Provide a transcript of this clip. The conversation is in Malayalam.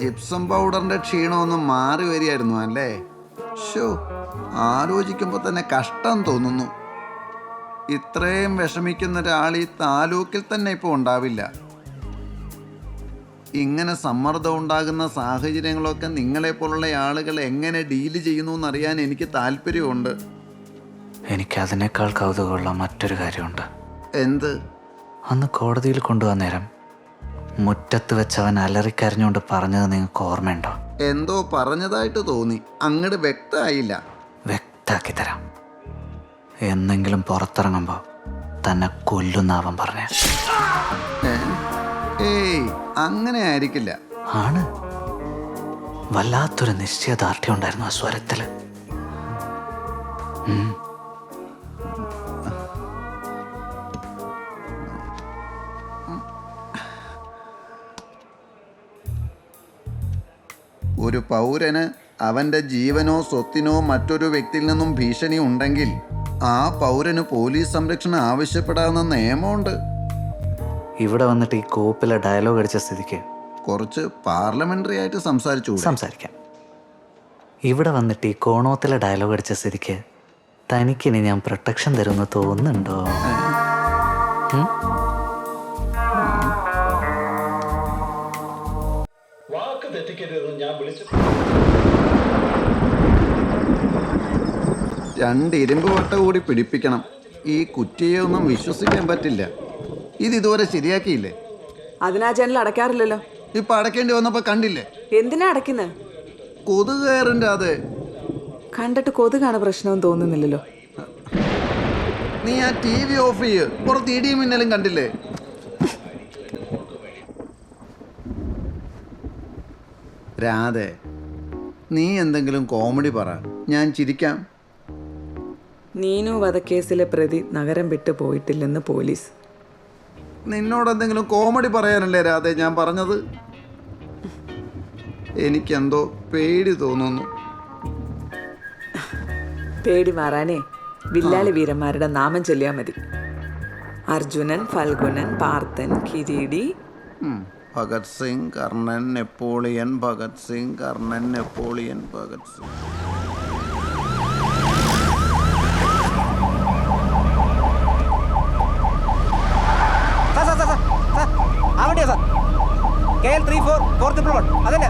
ജിപ്സം പൗഡറിന്റെ ക്ഷീണമൊന്ന് മാറി വരികയായിരുന്നു അല്ലേ? ഷോ, ആലോചിക്കുമ്പോൾ തന്നെ കഷ്ടം തോന്നുന്നു. ഇത്രയും വിഷമിക്കുന്ന ഒരാൾ ഈ താലൂക്കിൽ തന്നെ ഇപ്പോൾ ഉണ്ടാവില്ല. ഇങ്ങനെ സമ്മർദ്ദം ഉണ്ടാകുന്ന സാഹചര്യങ്ങളൊക്കെ നിങ്ങളെപ്പോലുള്ള ആളുകൾ എങ്ങനെ ഡീല് ചെയ്യുന്നു എന്നറിയാൻ എനിക്ക് താല്പര്യമുണ്ട്. എനിക്കതിനേക്കാൾ കൗതുകമുള്ള മറ്റൊരു കാര്യമുണ്ട്. എന്ത്? അന്ന് കോടതിയിൽ കൊണ്ടുവന്ന നേരം മുറ്റത്ത് വെച്ചവൻ അലറിക്കരഞ്ഞുകൊണ്ട് പറഞ്ഞത് നിങ്ങൾക്ക് ഓർമ്മയുണ്ടോ? എന്തോ പറഞ്ഞതായിട്ട് തോന്നി, അങ്ങോട്ട് വ്യക്തമായില്ല. വ്യക്താക്കി തരാം. എന്നെങ്കിലും പുറത്തിറങ്ങുമ്പോൾ തന്നെ കൊല്ലുന്ന അവൻ പറഞ്ഞ. ഏയ്, അങ്ങനെ ആയിരിക്കില്ല. ആണ്. വല്ലാത്തൊരു നിശ്ചയദാർഢ്യം ഉണ്ടായിരുന്നു ആ സ്വരത്തില്. ഒരു പൗരന് അവൻ്റെ ജീവനോ സ്വത്തിനോ മറ്റൊരു വ്യക്തിയിൽ നിന്നും ഭീഷണി ഉണ്ടെങ്കിൽ ആ പൗരന് പോലീസ് സംരക്ഷണം ആവശ്യപ്പെടാവുന്ന നിയമമുണ്ട്. ഇവിടെ വന്നിട്ട് ഈ കോപ്പിലെ ഡയലോഗ് അടിച്ച സ്ഥിതിക്ക് കുറച്ച് പാർലമെന്ററി ആയിട്ട് സംസാരിക്കാം. ഇവിടെ വന്നിട്ട് ഈ കോണോത്തിലെ ഡയലോഗ് അടിച്ച സ്ഥിതിക്ക് തനിക്കിനി ഞാൻ പ്രൊട്ടക്ഷൻ തരുമെന്ന് തോന്നുന്നുണ്ടോ? രണ്ട് ഇരുമ്പ് വട്ട കൂടി പിടിപ്പിക്കണം. ഈ കുറ്റിയെ ഒന്നും വിശ്വസിക്കാൻ പറ്റില്ല. ഇതുവരെ ശരിയാക്കിയില്ലേ? അതിനാ ജനൽ അടയ്ക്കാറില്ലല്ലോ. ഇപ്പൊ അടയ്ക്കേണ്ടി വന്നപ്പോ കണ്ടില്ലേ? എന്തിനാ അടയ്ക്കുന്നത്? കൊതുക് കയറിന്റെ അത് കണ്ടിട്ട് കൊതുകാണ് പ്രശ്നമെന്ന് തോന്നുന്നില്ലല്ലോ. നീ ആ TV ഓഫ് ചെയ്യ്. പുറത്ത് ഇടിയും മിന്നലും കണ്ടില്ലേ? രാധേ, നീ എന്തെങ്കിലും കോമഡി പറ, ഞാൻ ചിരിക്കാം. നീനു വധക്കേസിലെ പ്രതി നഗരം വിട്ടു പോയിട്ടില്ലെന്ന് പോലീസ്. നിന്നോട് എന്തെങ്കിലും കോമഡി പറയാനല്ലേ രാധേ ഞാൻ പറഞ്ഞത്? എനിക്കെന്തോ പേടി തോന്നുന്നു. പേടി മാറാനേ വില്ലാളി വീരന്മാരുടെ നാമം ചൊല്ലിയാൽ മതി. Arjunan, Phalgunan, Parthan, Kireedi. Bhagat Singh, Karnan, Napoleon, Bhagat Singh, Karnan, Napoleon, Bhagat Singh. KL 34 4 1 അതന്നെ.